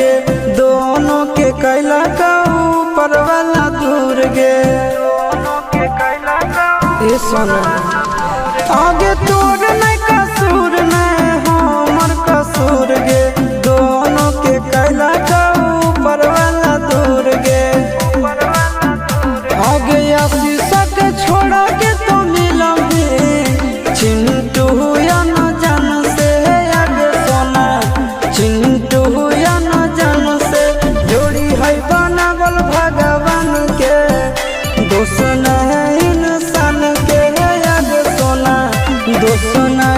गे दोनों के कैला का ऊपर वाला दूर गे ए सोना आगे तोर नहीं कसूर नहीं हमर कसूर गे दोनों के कैला का ऊपर वाला दूर गे आगे शीशा के छोड़ा के तो मिलोगे चिंटू या न जान से आगे सोना चिंटू या न जान से जोड़ी है बनावल भगवान के दोस्त न है इंसान के आगे सोना दोस्त न